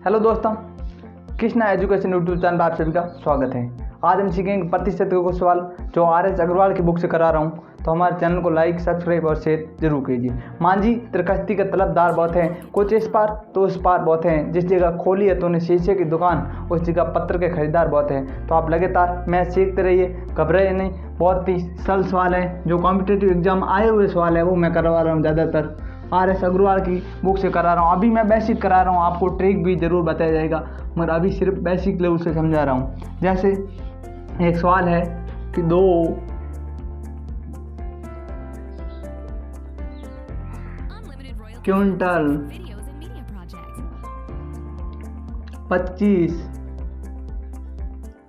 Hello दोस्तों, Krishna education YouTube channel पर आप सभी का स्वागत है। आज हम सीखेंगे प्रतिशत को सवाल जो आर.एस. अग्रवाल की बुक से करा रहा हूँ। तो हमारे चैनल को लाइक, सब्सक्राइब और शेयर जरूर कीजिए। मांझी त्रिकश्ती के तलबदार बहुत हैं, कुछ इस पार तो उस पार बहुत हैं। जिस जगह खोली है तो उन्हें शीशे की दुकान, उस जगह पत्थर के खरीदार बहुत हैं। तो आप लगातार मैथ सीखते रहिए, घबराइए नहीं। बहुत ही सरल सवाल है, जो कॉम्पिटिटिव एग्जाम आए हुए सवाल है वो मैं करवा रहा हूँ। ज़्यादातर आर.एस. अग्रवाल की बुक से करा रहा हूँ। अभी मैं बेसिक करा रहा हूँ, आपको ट्रिक भी ज़रूर बताया जाएगा, मगर अभी सिर्फ बेसिक लेवल से समझा रहा हूँ। जैसे एक सवाल है कि 2 क्विंटल 25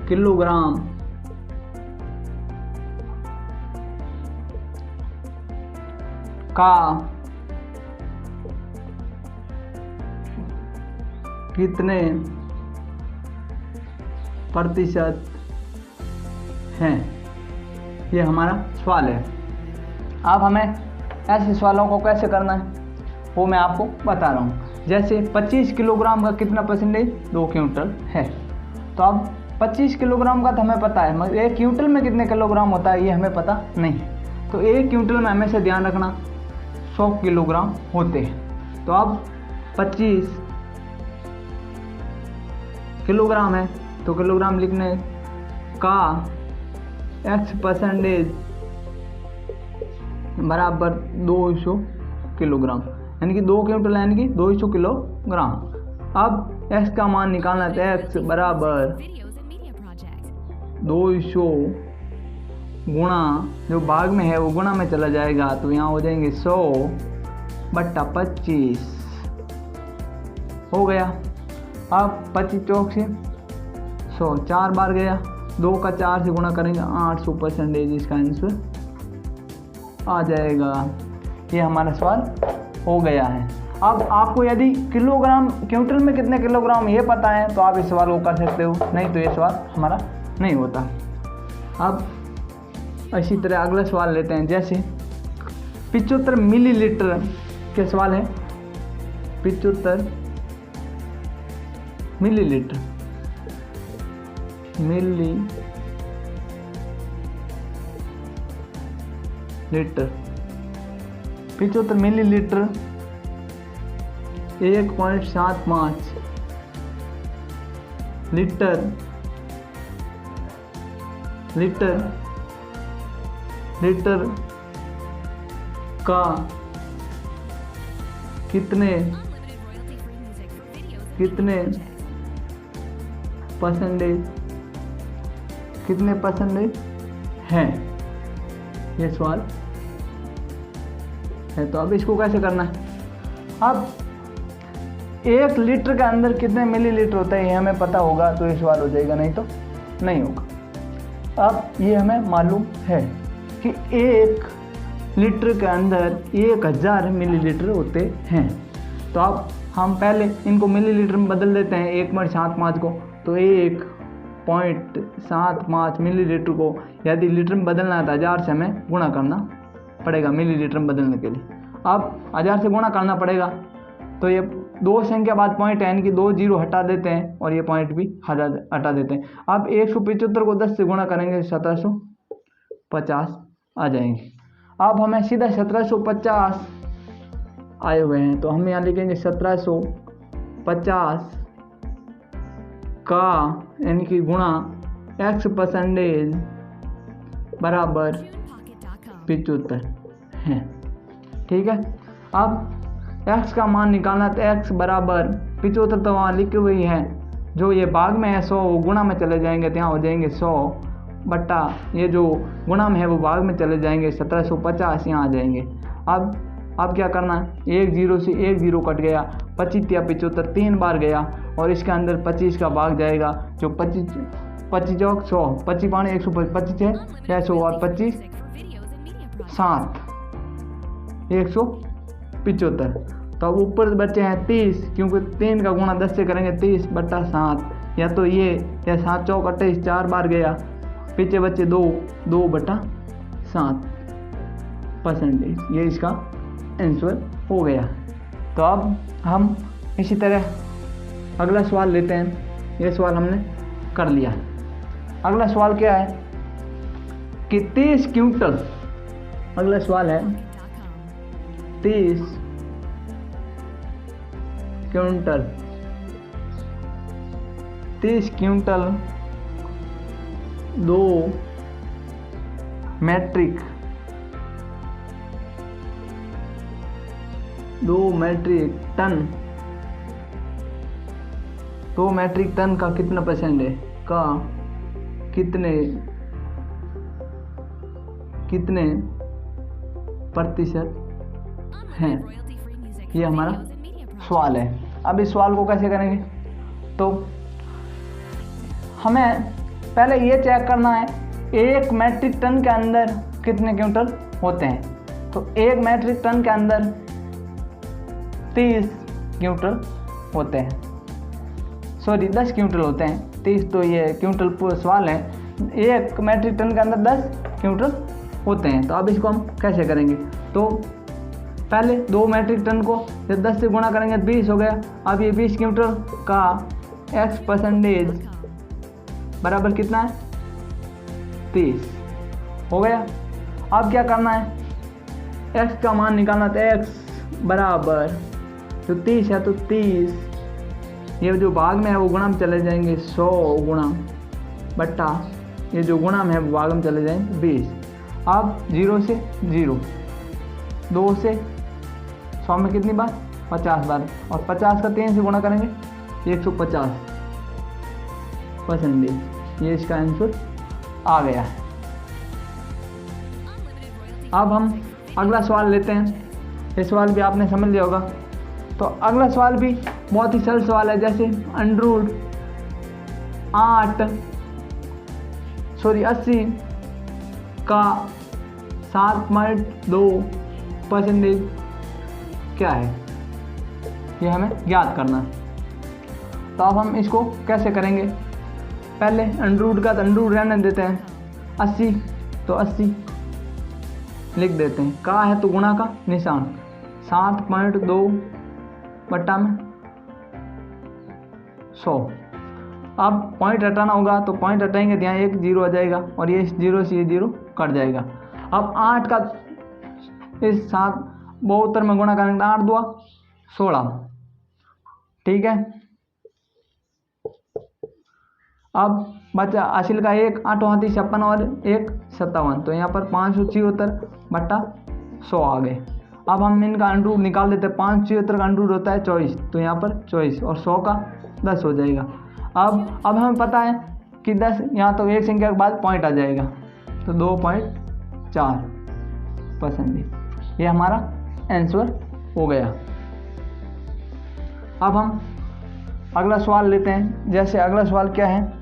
किलोग्राम का कितने प्रतिशत हैं, ये हमारा सवाल है। अब हमें ऐसे सवालों को कैसे करना है वो मैं आपको बता रहा हूँ। जैसे 25 किलोग्राम का कितना परसेंटेज 2 क्विंटल है। तो अब 25 किलोग्राम का तो हमें पता है, मगर 1 क्विंटल में कितने किलोग्राम होता है ये हमें पता नहीं। तो 1 क्विंटल में हमेशा ध्यान रखना 100 किलोग्राम होते हैं। तो अब 25 किलोग्राम है तो किलोग्राम लिखने का x परसेंटेज बराबर 200 किलोग्राम, यानी कि 2 क्विंटल यानी कि 200 किलोग्राम। अब x का मान निकालना है, x बराबर 200 गुणा, जो भाग में है वो गुणा में चला जाएगा, तो यहाँ हो जाएंगे 100/25 हो गया। अब 25 चौक से 100 4 बार गया, 2 का 4 से गुणा करेंगे 800 परसेंटेज इसका आंसर आ जाएगा। ये हमारा सवाल हो गया है। अब आपको यदि किलोग्राम क्विंटल में कितने किलोग्राम ये पता है तो आप इस सवाल को कर सकते हो, नहीं तो ये सवाल हमारा नहीं होता। अब इसी तरह अगला सवाल लेते हैं। जैसे 75 मिलीलीटर के सवाल है। 75 मिलीलीटर 75 मिलीलीटर 1.75 लीटर का कितने परसेंटेज है, ये सवाल है। तो अब इसको कैसे करना है। अब 1 लीटर के अंदर कितने मिलीलीटर होता है ये हमें पता होगा तो ये सवाल हो जाएगा, नहीं तो नहीं होगा। अब ये हमें मालूम है कि 1 लीटर के अंदर 1000 मिलीलीटर होते हैं। तो अब हम पहले इनको मिलीलीटर में बदल देते हैं, 1.75 को। तो 1.75 मिलीलीटर को यदि लीटर में बदलना है तो 1000 से हमें गुणा करना पड़ेगा मिलीलीटर में बदलने के लिए। अब 1000 से गुणा करना पड़ेगा, तो ये 2 संख्या बाद पॉइंट है, यानी कि 2 जीरो हटा देते हैं और ये पॉइंट भी हटा देते हैं। अब 175 को 10 से गुणा करेंगे 1750 आ जाएंगे। अब हमें सीधा 1750 आए हुए हैं, तो हम यहाँ लिखेंगे 1750 का यानी कि गुणा x परसेंटेज बराबर 75 है। ठीक है। अब x का मान निकालना, तो x बराबर 75 तो वहाँ लिखी हुई है, जो ये भाग में है 100 वो गुणा में चले जाएंगे, तो यहाँ हो जाएंगे 100 बट्टा ये जो गुणा में है वो भाग में चले जाएंगे, 1750 यहाँ आ जाएंगे। अब क्या करना है, 1 0 से 1 0 कट गया, 25 या 75 3 बार गया और इसके अंदर 25 का भाग जाएगा, जो 25 चौक 100, 25 पानी 125 है 100 और 25 7 175। तो अब ऊपर बचे हैं 30, क्योंकि 3 का गुणा 10 से करेंगे 30/7, या तो ये या 7 चौक 28 4 बार गया, पीछे बचे 2/7%। ये इसका आंसर हो गया। तो अब हम इसी तरह अगला सवाल लेते हैं। ये सवाल हमने कर लिया। अगला सवाल क्या है कि 30 क्विंटल, अगला सवाल है 30 quintal 30 quintal 2 metric ton 2 metric ton का कितना परसेंट है, का कितने प्रतिशत हैं, ये हमारा सवाल है। अब इस सवाल को कैसे करेंगे, तो हमें पहले ये चेक करना है 1 मैट्रिक टन के अंदर कितने क्विंटल होते हैं। तो 1 मैट्रिक टन के अंदर 30 क्विंटल होते हैं, सॉरी 10 क्विंटल होते हैं। 30 तो ये क्विंटल पूरा सवाल है। 1 मैट्रिक टन के अंदर 10 क्विंटल होते हैं। तो अब इसको हम कैसे करेंगे, तो पहले 2 मैट्रिक टन को जब 10 से गुणा करेंगे तो 20 हो गया। अब ये 20 क्विंटल का x% बराबर कितना है, 30 हो गया। अब क्या करना है, x का मान निकालना। तो x बराबर तो 30 है, तो 30 ये जो भाग में है वो गुणा में चले जाएंगे 100 गुणा बट्टा ये जो गुणा में है वो भाग में चले जाएंगे 20। अब 0 से 0, 2 से 100 में कितनी बार, 50 बार, और 50 का 3 से गुणा करेंगे 150%। ये इसका आंसर आ गया है। अब हम अगला सवाल लेते हैं। ये सवाल भी आपने समझ लिया होगा। तो अगला सवाल भी बहुत ही सरल सवाल है, जैसे √8 80 का 7.2% क्या है, ये हमें ज्ञात करना है। तो अब हम इसको कैसे करेंगे, पहले √ का √ रहने देते हैं। 80 तो 80 लिख देते हैं, का है तो गुणा का निशान, 7.2 बट्टा में 100। अब पॉइंट हटाना होगा, तो पॉइंट हटाएंगे तो यहाँ 1 0 आ जाएगा, और ये 0 से ये 0 कट जाएगा। अब 8 का इस 7 में गुणा करेंगे, 8 2 16, ठीक है। अब बचा हासिल का 1 8 8 56 और 1 57, तो यहाँ पर 576 बट्टा 100 आ गए। अब हम इनका √ निकाल देते हैं। 576 का √ होता है 24, तो यहाँ पर 24 और 100 का 10 हो जाएगा। अब हमें पता है कि 10 यहाँ तो एक संख्या के बाद पॉइंट आ जाएगा, तो 2.4%। ये हमारा आंसर हो गया। अब हम अगला सवाल लेते हैं। जैसे अगला सवाल क्या है,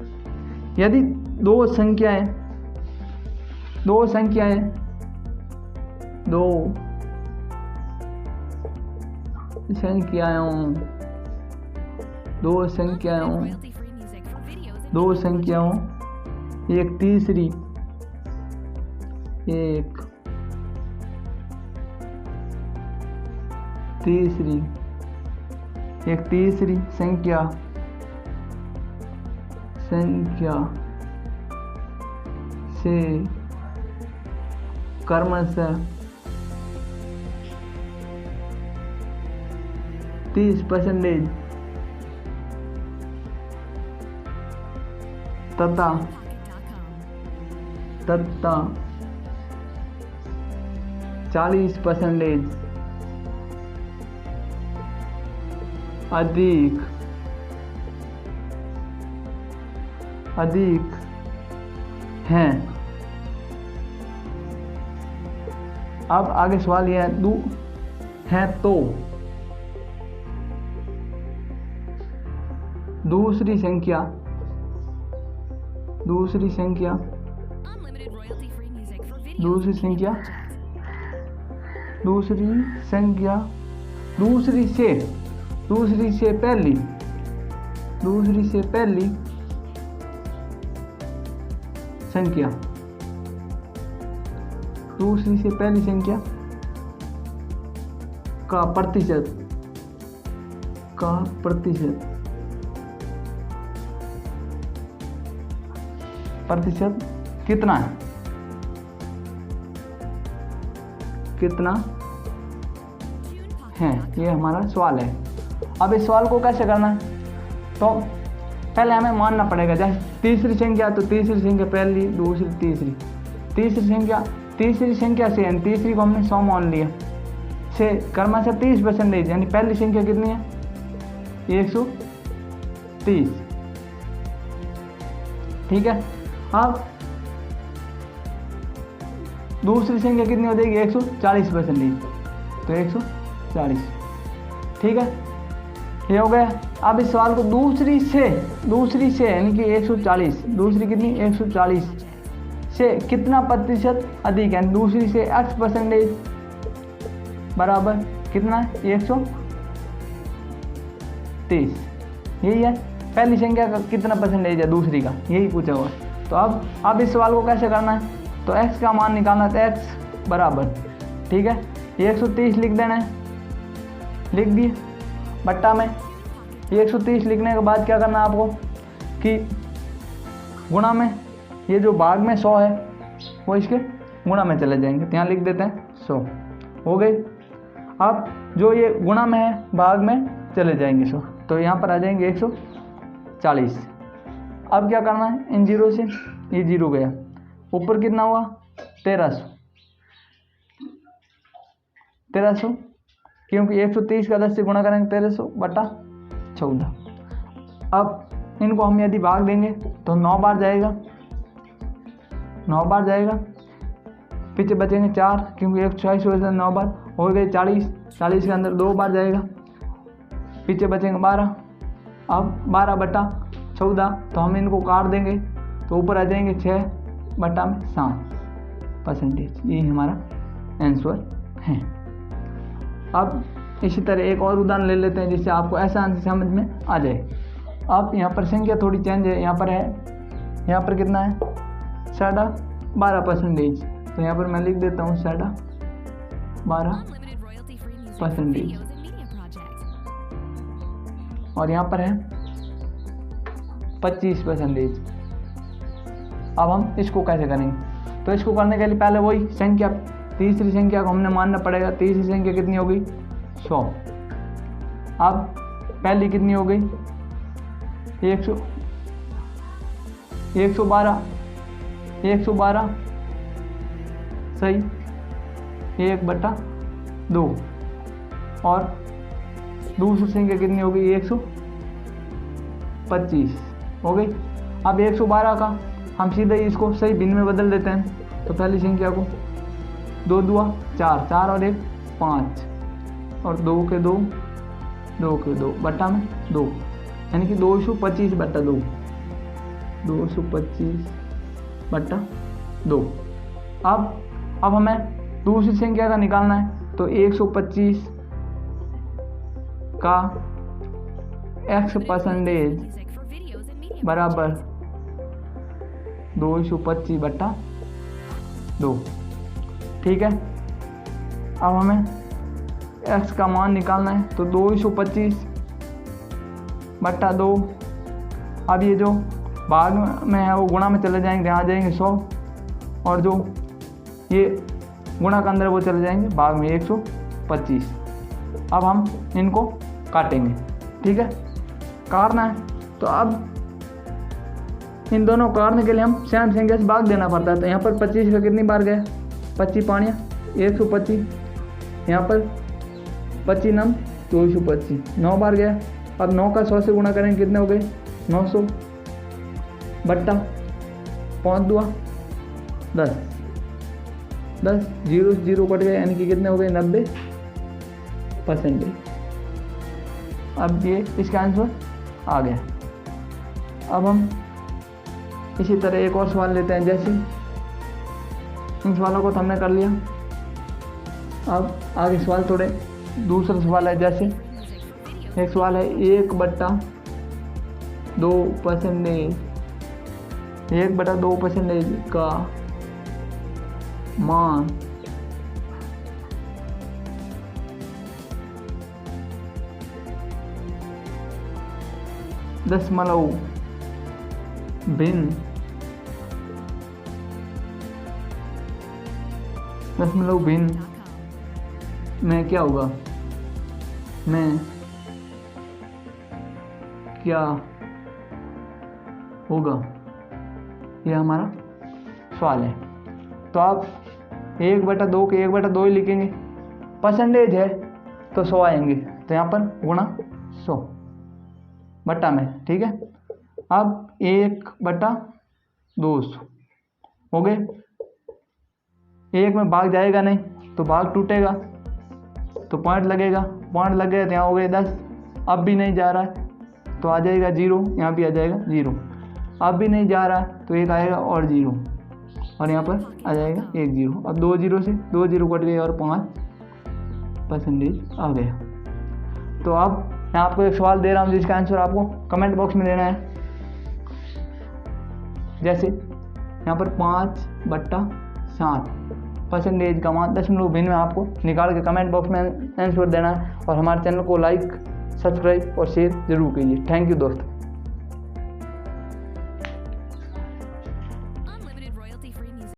यदि दो संख्याएं दो संख्याओं एक तीसरी संख्या से क्रमशः 30% तथा 40% अधिक हैं। अब आगे सवाल यह है तो दूसरी संख्या पहली संख्या का प्रतिशत प्रतिशत कितना है, कितना है, ये हमारा सवाल है। अब इस सवाल को कैसे करना है, तो पहले हमें मानना पड़ेगा, जैसे तीसरी संख्या तो तीसरी संख्या पहली दूसरी तीसरी, तीसरी संख्या से यानी तीसरी को हमने 100 मान लिया, से क्रमशः 30% यानी पहली संख्या कितनी है 130, ठीक है। अब दूसरी संख्या कितनी हो जाएगी 140%, तो 140, ठीक है, ये हो गया। अब इस सवाल को दूसरी से यानी कि 140, दूसरी कितनी 140 से कितना प्रतिशत अधिक है, दूसरी से x% बराबर कितना है 130, यही है। पहली संख्या का कितना परसेंटेज है दूसरी का, यही पूछा हुआ। तो अब इस सवाल को कैसे करना है, तो x का मान निकालना है, तो x बराबर, ठीक है, 130 लिख देना है, लिख दिए बट्टा में 130 लिखने के बाद क्या करना है आपको कि गुणा में, ये जो भाग में 100 है वो इसके गुणा में चले जाएंगे, तो यहाँ लिख देते हैं 100, हो गई। अब जो ये गुणा में है भाग में चले जाएंगे 100, तो यहाँ पर आ जाएंगे 140। अब क्या करना है, इन जीरो से ये जीरो गया, ऊपर कितना हुआ 1300, क्योंकि 130 का 10 से गुणा करेंगे 1300 बटा 14। अब इनको हम यदि भाग देंगे तो 9 बार जाएगा, 9 बार जाएगा, पीछे बचेंगे 4, क्योंकि 140 वजह से 9 बार हो गए 40, 40 के अंदर 2 बार जाएगा, पीछे बचेंगे 12। अब 12 बटा 14, तो हम इनको काट देंगे तो ऊपर आ जाएंगे 6 बटा 7%, यही हमारा आंसर है। अब इसी तरह एक और उदाहरण ले लेते हैं जिससे आपको आसान से समझ में आ जाए। अब यहाँ पर संख्या थोड़ी चेंज है, यहाँ पर है, यहाँ पर कितना है 12.5%, तो यहाँ पर मैं लिख देता हूँ 12%, और यहाँ पर है 25%। अब हम इसको कैसे करेंगे, तो इसको करने के लिए पहले वही संख्या, तीसरी संख्या को हमने मानना पड़ेगा, तीसरी संख्या कितनी हो गई 100। अब पहली कितनी हो गई 112 सही, 1/2, और दूसरी संख्या कितनी हो गई 125 हो गई। अब 112 का हम सीधे इसको सही भिन्न में बदल देते हैं, तो पहली संख्या को 2 दूआ 4, 4 और 1 5, और 2 के 2 बट्टा में 2, यानी कि 225 बट्टा 2, 225 बट्टा 2। अब हमें दूसरी संख्या का निकालना है, तो 125 का x% बराबर 225 बट्टा 2, ठीक है। अब हमें x का मान निकालना है, तो 225 बट्टा 2। अब ये जो भाग में है वो गुणा में चले जाएंगे, यहाँ जाएंगे 100, और जो ये गुणा के अंदर वो चले जाएंगे भाग में 125। अब हम इनको काटेंगे, ठीक है, काटना है। तो अब इन दोनों काटने के लिए हम सेम संख्या से भाग देना पड़ता है, तो यहाँ पर 25 का कितनी बार गया 25 पानिया 125, यहाँ पर 25 नम 225, 9 बार गया। अब 9 का 100 से गुणा करेंगे, कितने हो गए 900 बट्टा 5 दुआ 10, 0 से 0 कट गए, यानी कि कितने हो गए 90%। अब ये इसका आंसर आ गया। अब हम इसी तरह एक और सवाल लेते हैं, जैसे इन सवालों को तो हमने कर लिया। अब आगे सवाल थोड़े दूसरा सवाल है, जैसे एक सवाल है 1/2% का मान दशमलव भिन्न दशमलव भिन्न में क्या होगा, में क्या होगा, यह हमारा सवाल है। तो आप 1/2 के 1/2 ही लिखेंगे, परसेंटेज है तो 100 आएंगे, तो यहाँ पर गुणा 100 बट्टा में, ठीक है। अब 1/200 हो गए, 1 में भाग जाएगा नहीं तो भाग टूटेगा, तो पॉइंट लगेगा, पॉइंट लग गया तो यहाँ हो गए 10, अब भी नहीं जा रहा है तो आ जाएगा 0, यहाँ भी आ जाएगा 0, अब भी नहीं जा रहा है तो 1 आएगा और 0, और यहाँ पर आ जाएगा 1 0। अब 2 0 से 2 0 कट गए और 5% आ गया। तो अब मैं आपको एक सवाल दे रहा हूँ जिसका आंसर आपको कमेंट बॉक्स में देना है। जैसे यहाँ पर 5/7 परसेंटेज का मान दशमलव भिन्न में आपको निकाल के कमेंट बॉक्स में आंसर देना है, और हमारे चैनल को लाइक, सब्सक्राइब और शेयर जरूर कीजिए। थैंक यू दोस्तों।